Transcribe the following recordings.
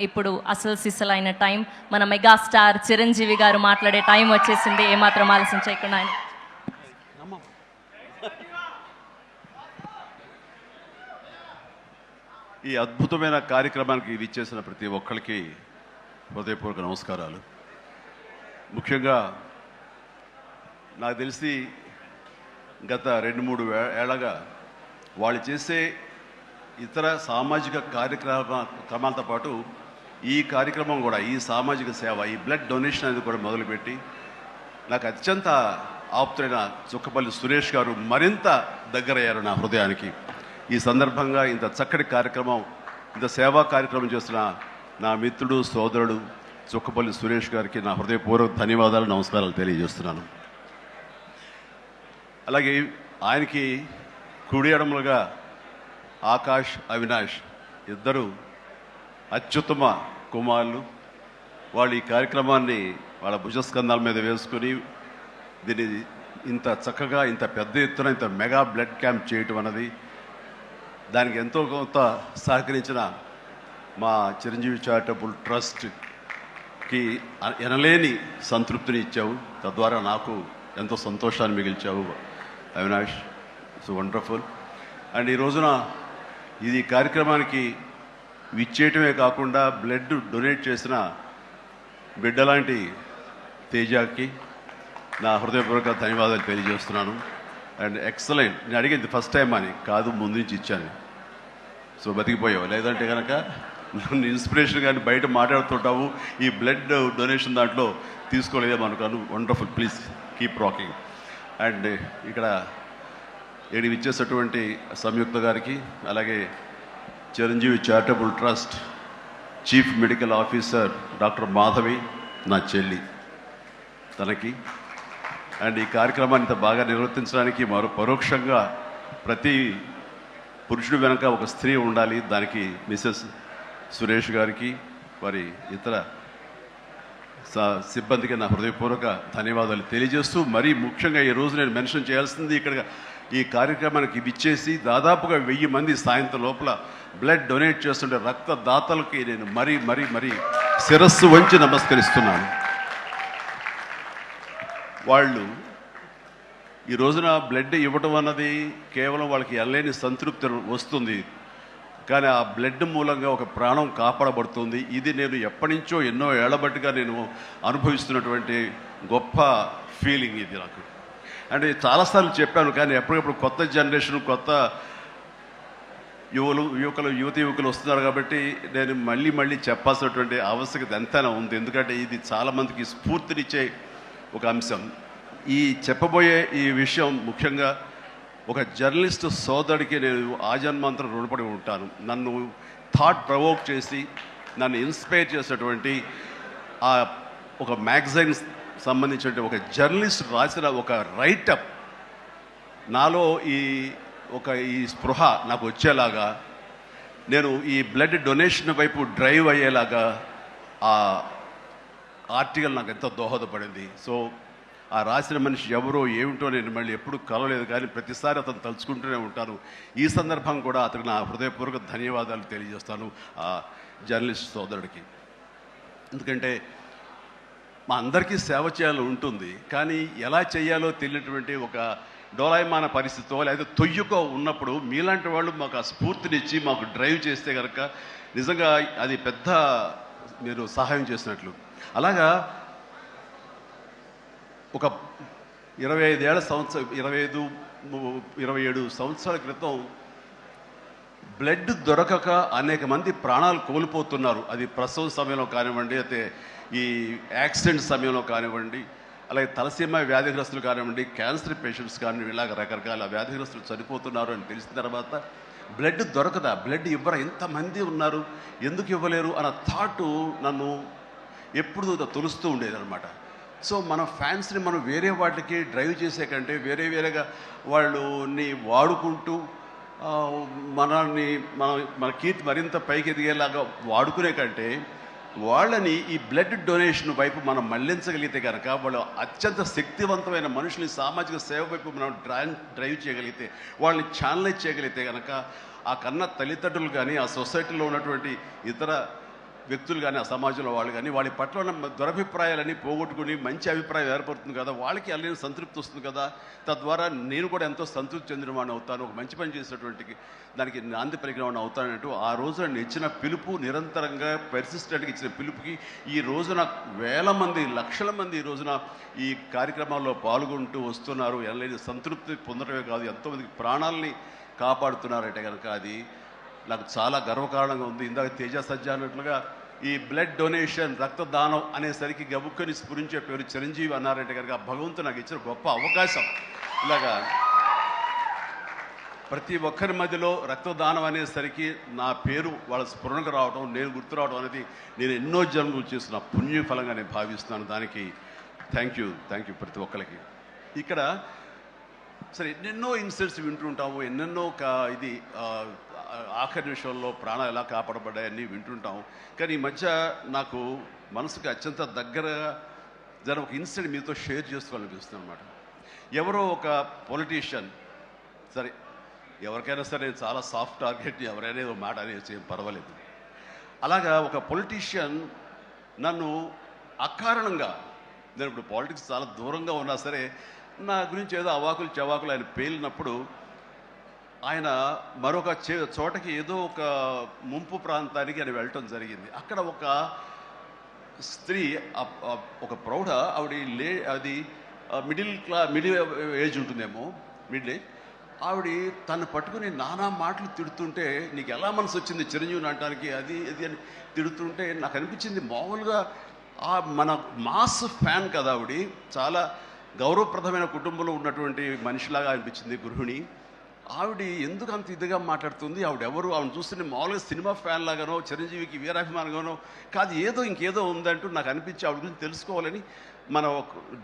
ఇప్పుడు అసలు సిసలైన టైం, మన మెగాస్టార్ చిరంజీవి గారు మాట్లాడే టైం వచ్చేసింది. ఏమాత్రం ఆలస్యం చేయకుండా ఆయన ఈ అద్భుతమైన కార్యక్రమానికి విచ్చేసిన ప్రతి ఒక్కరికి హృదయపూర్వక నమస్కారాలు. ముఖ్యంగా నాకు తెలిసి గత 2-3 ఏళ్ళగా వాళ్ళు చేసే ఇతర సామాజిక కార్యక్రమాలతో పాటు ఈ కార్యక్రమం కూడా, ఈ సామాజిక సేవ, ఈ బ్లడ్ డొనేషన్ అనేది కూడా మొదలుపెట్టి నాకు అత్యంత ఆప్తులైన చుక్కపల్లి సురేష్ గారు మరింత దగ్గరయ్యారు నా హృదయానికి. ఈ సందర్భంగా ఇంత చక్కటి కార్యక్రమం, ఇంత సేవా కార్యక్రమం చేస్తున్న నా మిత్రుడు, సోదరుడు చుక్కపల్లి సురేష్ గారికి నా హృదయపూర్వక ధన్యవాదాలు, నమస్కారాలు తెలియజేస్తున్నాను. అలాగే ఆయనకి కుడి ఎడమలుగా ఆకాష్, అవినాష్ ఇద్దరు అత్యుత్తమ కుమారులు. వాళ్ళు ఈ కార్యక్రమాన్ని వాళ్ళ భుజస్కంధాల మీద వేసుకుని దీన్ని ఇంత చక్కగా, ఇంత పెద్ద ఎత్తున, ఇంత మెగా బ్లడ్ క్యాంప్ చేయటం అన్నది, దానికి ఎంతో కొంత సహకరించిన మా చిరంజీవి చారిటబుల్ ట్రస్ట్కి ఎనలేని సంతృప్తిని ఇచ్చావు. తద్వారా నాకు ఎంతో సంతోషాన్ని మిగిల్చావు అవినాష్. It's wonderful. అండ్ ఈ రోజున ఇది కార్యక్రమానికి విచ్చేయటమే కాకుండా బ్లడ్ డొనేట్ చేసిన బిడ్డలాంటి తేజాకి నా హృదయపూర్వక ధన్యవాదాలు తెలియజేస్తున్నాను. And excellent. నేను అడిగింది ఫస్ట్ టైం అని కాదు, ముందు నుంచి ఇచ్చాను. సో బతికిపోయావు. లేదంటే కనుక నన్ను ఇన్స్పిరేషన్ కానీ బయట మాట్లాడుతుంటావు, ఈ బ్లడ్ డొనేషన్ దాంట్లో తీసుకోలేదేమనుకోను. Wonderful. Please keep rocking. And ఇక్కడ ఏడికి ఇచ్చేసినటువంటి సంయుక్త గారికి, అలాగే Chiranjeevi charitable trust chief medical officer doctor Madhavi, నా చెల్లి, తనకి, అండ్ ఈ కార్యక్రమాన్ని ఇంత బాగా నిర్వర్తించడానికి పరోక్షంగా ప్రతి పురుషుడు వెనక ఒక స్త్రీ ఉండాలి, దానికి మిసెస్ సురేష్ గారికి, వారి ఇతర సిబ్బందికి నా హృదయపూర్వక ధన్యవాదాలు తెలియజేస్తూ, మరీ ముఖ్యంగా ఈ రోజు నేను మెన్షన్ చేయాల్సింది, ఇక్కడ ఈ కార్యక్రమానికి విచ్చేసి దాదాపుగా 1000 మంది సాయంత్రం లోపల బ్లడ్ డొనేట్ చేస్తుంటే రక్తదాతలకి నేను మరీ మరీ మరీ శిరస్సు వంచి నమస్కరిస్తున్నాను. వాళ్ళు ఈ రోజున బ్లడ్ ఇవ్వటం అన్నది కేవలం వాళ్ళకి ఎనలేని సంతృప్తి వస్తుంది, కానీ ఆ బ్లడ్ మూలంగా ఒక ప్రాణం కాపాడబడుతుంది. ఇది నేను ఎప్పటి నుంచో ఎన్నో ఏళ్లబట్టిగా నేను అనుభవిస్తున్నటువంటి గొప్ప ఫీలింగ్ ఇది నాకు. అంటే చాలాసార్లు చెప్పాను, కానీ ఎప్పటికప్పుడు కొత్త జనరేషన్, కొత్త యువకులు వస్తున్నారు కాబట్టి నేను మళ్ళీ చెప్పాల్సినటువంటి ఆవశ్యకత ఎంతైనా ఉంది. ఎందుకంటే ఇది చాలామందికి స్ఫూర్తినిచ్చే ఒక అంశం. ఈ చెప్పబోయే ఈ విషయం ముఖ్యంగా ఒక జర్నలిస్ట్ సోదరుడికి నేను ఆజన్మాంతరం రుణపడి ఉంటాను. నన్ను థాట్ ప్రవోక్ చేసి నన్ను ఇన్స్పైర్ చేసినటువంటి ఆ ఒక మ్యాగజైన్ సంబంధించిన ఒక జర్నలిస్ట్ రాసిన ఒక రైటప్ నాలో ఈ స్పృహ నాకు వచ్చేలాగా, నేను ఈ బ్లడ్ డొనేషన్ వైపు డ్రైవ్ అయ్యేలాగా ఆ ఆర్టికల్ నాకు ఎంతో దోహదపడింది. సో ఆ రాసిన మనిషి ఎవరో ఏమిటో నేను మళ్ళీ ఎప్పుడు కలవలేదు, కానీ ప్రతిసారి అతను తలుచుకుంటూనే ఉంటాను. ఈ సందర్భం కూడా అతనికి నా హృదయపూర్వక ధన్యవాదాలు తెలియజేస్తాను ఆ జర్నలిస్ట్ సోదరుడికి. ఎందుకంటే మా అందరికీ సేవ చేయాలని ఉంటుంది, కానీ ఎలా చేయాలో తెలియనటువంటి ఒక డోలాయమాన పరిస్థితితో లేదా తొయ్యుకో ఉన్నప్పుడు మీలాంటి వాళ్ళు మాకు ఆ స్ఫూర్తినిచ్చి మాకు డ్రైవ్ చేస్తే కనుక నిజంగా అది పెద్ద మీరు సహాయం చేసినట్లు. అలాగా ఒక 27 సంవత్సరాల క్రితం బ్లడ్ దొరకక అనేక మంది ప్రాణాలు కోల్పోతున్నారు. అది ప్రసవ సమయంలో కానివ్వండి, అయితే ఈ యాక్సిడెంట్ సమయంలో కానివ్వండి, అలాగే తలసీమ వ్యాధిగ్రస్తులు కానివ్వండి, క్యాన్సర్ పేషెంట్స్ కానివ్వండి, ఇలాగ రకరకాల వ్యాధిగ్రస్తులు చనిపోతున్నారు అని తెలిసిన తర్వాత బ్లడ్ దొరకదా, బ్లడ్ ఇవ్వరా, ఎంతమంది ఉన్నారు, ఎందుకు ఇవ్వలేరు అన్న థాటు నన్ను ఎప్పుడు తొలుస్తూ ఉండేదన్నమాట. సో మన ఫ్యాన్స్ని మనం వేరే వాటికి డ్రైవ్ చేసే కంటే వేరేగా వాళ్ళని వాడుకుంటూ మన కీర్తి మరింత పైకి ఎదిగేలాగా వాడుకునే కంటే వాళ్ళని ఈ బ్లడ్ డొనేషన్ వైపు మనం మళ్లించగలిగితే కనుక, వాళ్ళు అత్యంత శక్తివంతమైన మనుషుల్ని సామాజిక సేవ వైపు మనం డ్రైవ్ చేయగలిగితే, వాళ్ళని ఛానలైజ్ చేయగలిగితే కనుక, ఆ కన్న తల్లిదండ్రులు కానీ, ఆ సొసైటీలో ఉన్నటువంటి ఇతర వ్యక్తులు కానీ ఆ సమాజంలో వాళ్ళు కానీ వాళ్ళ పట్ల ఉన్న దురభిప్రాయాలన్నీ పోగొట్టుకుని మంచి అభిప్రాయం ఏర్పడుతుంది కదా, వాళ్ళకి అల్లని సంతృప్తి వస్తుంది కదా, తద్వారా నేను కూడా ఎంతో సంతృప్తి చెందిన వాడిని అవుతాను, ఒక మంచి పని చేసినటువంటి దానికి నాంది పలికిన వాడిని అవుతానంటూ ఆ రోజున నేను ఇచ్చిన పిలుపు, నిరంతరంగా పెర్సిస్టెంట్గా ఇచ్చిన పిలుపుకి ఈ రోజున వేల మంది, లక్షల మంది ఈ రోజున ఈ కార్యక్రమాల్లో పాల్గొంటూ వస్తున్నారు. ఎనలేని సంతృప్తి పొందడమే కాదు, ఎంతోమందికి ప్రాణాలని కాపాడుతున్నారంటే కనుక అది నాకు చాలా గర్వకారణంగా ఉంది. ఇందాక తేజ సజ్జ అన్నట్లుగా ఈ బ్లడ్ డొనేషన్, రక్తదానం అనేసరికి గబుక్కని స్ఫురించే పేరు చిరంజీవి అన్నారంటే కనుక భగవంతుడు నాకు ఇచ్చిన గొప్ప అవకాశం. ఇలాగా ప్రతి ఒక్కరి మధ్యలో రక్తదానం అనేసరికి నా పేరు వాళ్ళ స్ఫురణకు రావడం, నేను గుర్తు రావడం అనేది నేను ఎన్నో జన్మలు చేసిన పుణ్యఫలంగా నేను భావిస్తున్నాను. దానికి థ్యాంక్ యూ ప్రతి ఒక్కరికి. ఇక్కడ సరే ఎన్నెన్నో ఇన్సిడెంట్స్ వింటుంటాము, ఎన్నెన్నో ఇది ఆఖరి నిమిషంలో ప్రాణాలు ఎలా కాపాడబడ్డాయని వింటుంటాము. కానీ ఈ మధ్య నాకు మనసుకి అత్యంత దగ్గరగా జరిగిన ఒక ఇన్సిడెంట్ మీతో షేర్ చేసుకోవాలనిపిస్తుంది అనమాట. ఎవరో ఒక పొలిటీషియన్, సరే ఎవరికైనా సరే నేను చాలా సాఫ్ట్ టార్గెట్, ఎవరైనా ఏదో మాట అనేది ఏం పర్వాలేదు. అలాగా ఒక పొలిటీషియన్ నన్ను అకారణంగా, నేను ఇప్పుడు పాలిటిక్స్ చాలా దూరంగా ఉన్నా సరే నా గురించి ఏదో అవాకులు చవాకులు ఆయన పేలినప్పుడు ఆయన మరొక చోటకి ఏదో ఒక ముంపు ప్రాంతానికి ఆయన వెళ్ళటం జరిగింది. అక్కడ ఒక స్త్రీ, ఒక ప్రౌఢ ఆవిడ అది మిడిల్ ఏజ్ ఉంటుందేమో, మిడిల్ ఏజ్ ఆవిడ తను పట్టుకుని నానా మాటలు తిడుతుంటే, నీకు ఎలా మనసు వచ్చింది చిరంజీవిని అంటానికి, అది అని తిడుతుంటే నాకు అనిపించింది మామూలుగా మన మాస్ ఫ్యాన్ కదా ఆవిడ, చాలా గౌరవప్రదమైన కుటుంబంలో ఉన్నటువంటి మనిషిలాగా అనిపించింది గృహిణి. ఆవిడ ఎందుకు అంత ఇదిగా మాట్లాడుతుంది, ఆవిడెవరు, ఆవిడ చూస్తుంటే మామూలుగా సినిమా ఫ్యాన్ లాగానో చిరంజీవికి వీరాభిమానంగానో కాదు, ఇంకేదో ఉందంటూ నాకు అనిపించి ఆవిడ గురించి తెలుసుకోవాలని మన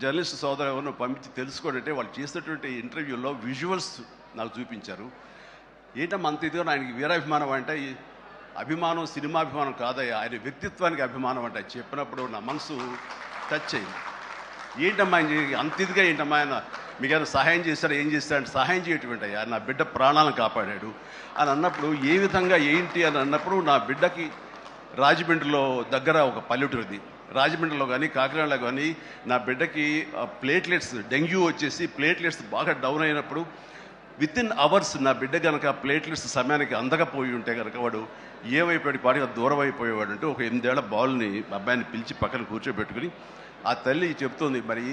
జర్నలిస్ట్ సోదరు ఎవరినో పంపించి తెలుసుకోవాలంటే వాళ్ళు చేసినటువంటి ఇంటర్వ్యూలో విజువల్స్ నాకు చూపించారు. ఏంటమ్మా అంత ఇదిగా ఆయనకి వీరాభిమానం అంటే, అభిమానం సినిమాభిమానం కాదయ్యా, ఆయన వ్యక్తిత్వానికి అభిమానం అంటే చెప్పినప్పుడు నా మనసు టచ్ అయింది. ఏంటమ్మా అంత ఇదిగా ఏంటమ్మా ఆయన మీకు ఏమైనా సహాయం చేస్తాడు, ఏం చేస్తాడంటే సహాయం చేయటువంటి అయ్యా, నా బిడ్డ ప్రాణాలను కాపాడాడు అని అన్నప్పుడు, ఏ విధంగా ఏంటి అని అన్నప్పుడు, నా బిడ్డకి రాజమండ్రిలో దగ్గర ఒక పల్లెటూరిది, రాజమండ్రిలో కానీ కాకినాడలో కానీ నా బిడ్డకి ప్లేట్లెట్స్, డెంగ్యూ వచ్చేసి ప్లేట్లెట్స్ బాగా డౌన్ అయినప్పుడు వితిన్ అవర్స్ నా బిడ్డ కనుక ప్లేట్లెట్స్ సమయానికి అందకపోయి ఉంటే కనుక వాడు ఏమైపోయాడు, పాటిగా దూరం అయిపోయేవాడు. అంటే ఒక 8 ఏళ్ల బాలుని అబ్బాయిని పిలిచి పక్కన కూర్చోబెట్టుకుని ఆ తల్లి చెప్తుంది, మరి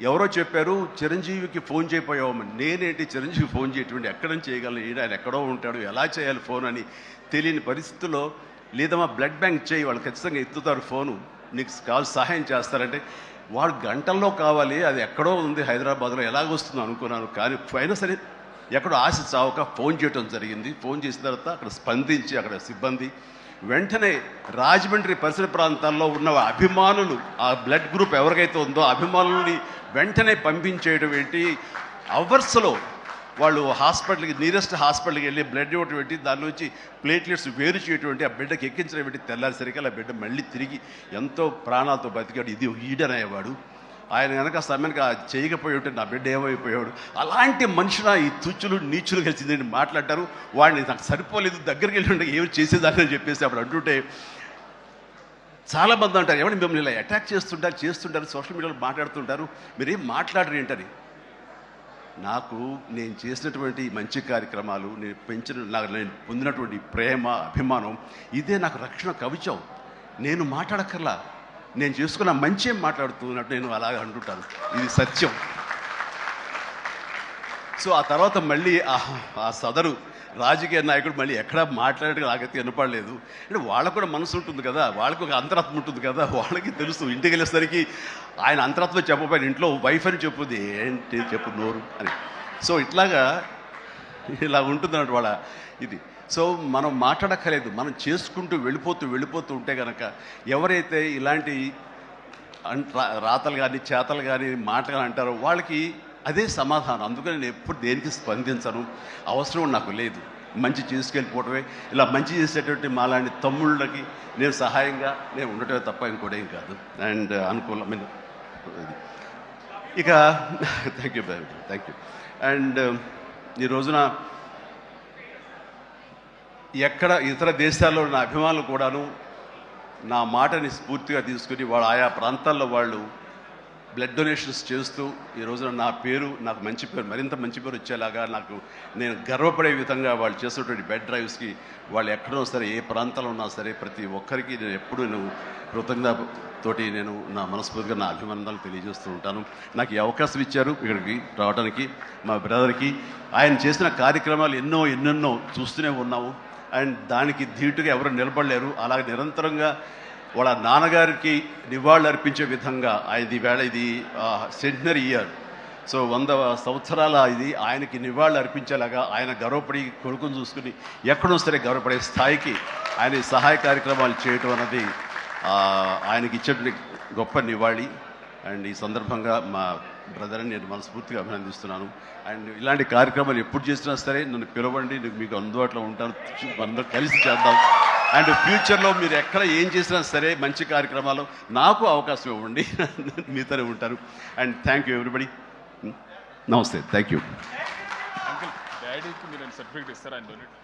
ఎవరో చెప్పారు చిరంజీవికి ఫోన్ చేయపోయావమ్మని. నేనేంటి చిరంజీవి ఫోన్ చేయటువంటి, ఎక్కడ నుంచి చేయగలను, ఆయన ఎక్కడో ఉంటాడు, ఎలా చేయాలి ఫోన్ అని తెలియని పరిస్థితుల్లో, లేదమ్మా బ్లడ్ బ్యాంక్ చేయి, వాళ్ళు ఖచ్చితంగా ఎత్తుతారు ఫోను, నీకు కాల్ సహాయం చేస్తారంటే, వాడు గంటల్లో కావాలి, అది ఎక్కడో ఉంది హైదరాబాద్లో, ఎలాగొస్తుందో అనుకున్నాను. కానీ అయినా సరే ఎక్కడో ఆశ చావక ఫోన్ చేయడం జరిగింది. ఫోన్ చేసిన తర్వాత అక్కడ స్పందించి అక్కడ సిబ్బంది వెంటనే రాజమండ్రి పరిసర ప్రాంతాల్లో ఉన్న అభిమానులు, ఆ బ్లడ్ గ్రూప్ ఎవరికైతే ఉందో అభిమానుల్ని వెంటనే పంపించేయడం ఏంటి, అవర్స్లో వాళ్ళు హాస్పిటల్కి, నీరెస్ట్ హాస్పిటల్కి వెళ్ళి బ్లడ్ ఇవ్వటం ఏంటి, దాని నుంచి ప్లేట్లెట్స్ వేరు చేయటువంటి, ఆ బిడ్డకి ఎక్కించడం ఏంటి, తెల్లారిసరికి ఆ బిడ్డ మళ్ళీ తిరిగి ఎంతో ప్రాణాలతో బతికాడు. ఇది ఈడనయ్యేవాడు. ఆయన కనుక సమయానికి చేయకపోయి ఉంటే నా బిడ్డ ఏమైపోయాడు. అలాంటి మనుషుల ఈ తుచ్చులు నీచులు కలిసిందని మాట్లాడతారు. వాడిని నాకు సరిపోలేదు, దగ్గరికి వెళ్ళి ఉంటే ఏమి చేసేదాన్ని అని చెప్పేసి అప్పుడు అంటుంటే చాలామంది అంటారు, ఎవరిని మిమ్మల్ని ఇలా అటాక్ చేస్తుంటారు సోషల్ మీడియాలో మాట్లాడుతుంటారు, మీరేం మాట్లాడరు ఏంటని. నాకు నేను చేసినటువంటి మంచి కార్యక్రమాలు, నేను పొందినటువంటి ప్రేమ, అభిమానం, ఇదే నాకు రక్షణ కవచం. నేను మాట్లాడక్కర్లా, నేను చేసుకున్న మంచి మాట్లాడుతున్నట్టు నేను అలాగే అంటుంటాను, ఇది సత్యం. సో ఆ తర్వాత మళ్ళీ ఆ సదరు రాజకీయ నాయకుడు మళ్ళీ ఎక్కడా మాట్లాడేది నాకైతే వినపడలేదు. అంటే వాళ్ళకు కూడా మనసు ఉంటుంది కదా, వాళ్ళకి ఒక అంతరాత్మ ఉంటుంది కదా, వాళ్ళకి తెలుసు. ఇంటికి వెళ్ళేసరికి ఆయన అంతరాత్మ చెప్పబోయిన ఇంట్లో వైఫ్ అని చెప్పుద్ది, ఏంటి చెప్పు నోరు అని. సో ఇలా ఉంటుంది అన్నట్టు వాళ్ళ ఇది. సో మనం మాట్లాడక్కర్లేదు, మనం చేసుకుంటూ వెళ్ళిపోతూ ఉంటే కనుక ఎవరైతే ఇలాంటి రాతలు కానీ చేతలు కానీ మాటలు అంటారో వాళ్ళకి అదే సమాధానం. అందుకని నేను ఎప్పుడు దేనికి స్పందించను, అవసరం నాకు లేదు. మంచి చేసుకెళ్ళిపోవటమే, ఇలా మంచి చేసేటువంటి మాలాంటి తమ్ముళ్ళకి నేను సహాయంగా నేను ఉండటమే తప్ప ఇంకోటేం కాదు. అండ్ అనుకూలమైన ఇక థ్యాంక్ యూ. అండ్ ఈ రోజున ఎక్కడ ఇతర దేశాల్లో ఉన్న అభిమానులు కూడాను నా మాటని స్ఫూర్తిగా తీసుకుని వాళ్ళు ఆయా ప్రాంతాల్లో వాళ్ళు బ్లడ్ డొనేషన్స్ చేస్తూ ఈ రోజున నా పేరు నాకు మంచి పేరు మరింత మంచి పేరు వచ్చేలాగా నాకు నేను గర్వపడే విధంగా వాళ్ళు చేసేటువంటి బెడ్ డ్రైవ్స్కి వాళ్ళు ఎక్కడో సరే ఏ ప్రాంతంలో ఉన్నా సరే ప్రతి ఒక్కరికి నేను ఎప్పుడూ కృతజ్ఞతతోటి నేను నా మనస్ఫూర్తిగా నా అభినందనలు తెలియజేస్తూ ఉంటాను. నాకు ఈ అవకాశం ఇచ్చారు ఇక్కడికి రావడానికి మా బ్రదర్కి. ఆయన చేసిన కార్యక్రమాలు ఎన్నెన్నో చూస్తూనే ఉన్నాము. అండ్ దానికి ధీటుగా ఎవరు నిలబడలేరు. అలాగే నిరంతరంగా వాళ్ళ నాన్నగారికి నివాళులు అర్పించే విధంగా ఆయన ఈవేళ ఇది సెంటనరీ ఇయర్, సో 100 సంవత్సరాల ఇది ఆయనకి నివాళులు అర్పించేలాగా ఆయన గర్వపడి కొడుకుని చూసుకుని ఎక్కడో సరే గర్వపడే స్థాయికి ఆయన ఈ సహాయ కార్యక్రమాలు చేయటం అన్నది ఆయనకి ఇచ్చేటువంటి గొప్ప నివాళి. అండ్ ఈ సందర్భంగా మా బ్రదర్ని నేను మనస్ఫూర్తిగా అభినందిస్తున్నాను. అండ్ ఇలాంటి కార్యక్రమాలు ఎప్పుడు చేసినా సరే నన్ను పిలవండి, నేను మీకు అందుబాటులో ఉంటాను, అందరూ కలిసి చేద్దాం. అండ్ ఫ్యూచర్లో మీరు ఎక్కడ ఏం చేసినా సరే మంచి కార్యక్రమాలు నాకు అవకాశం ఇవ్వండి, మీతోనే ఉంటారు. And thank you everybody. నమస్తే, థ్యాంక్ యూ. అంకుల్ డాడీకి మీరు సర్టిఫికేట్ ఇస్తారా? ఆయన డొనేట్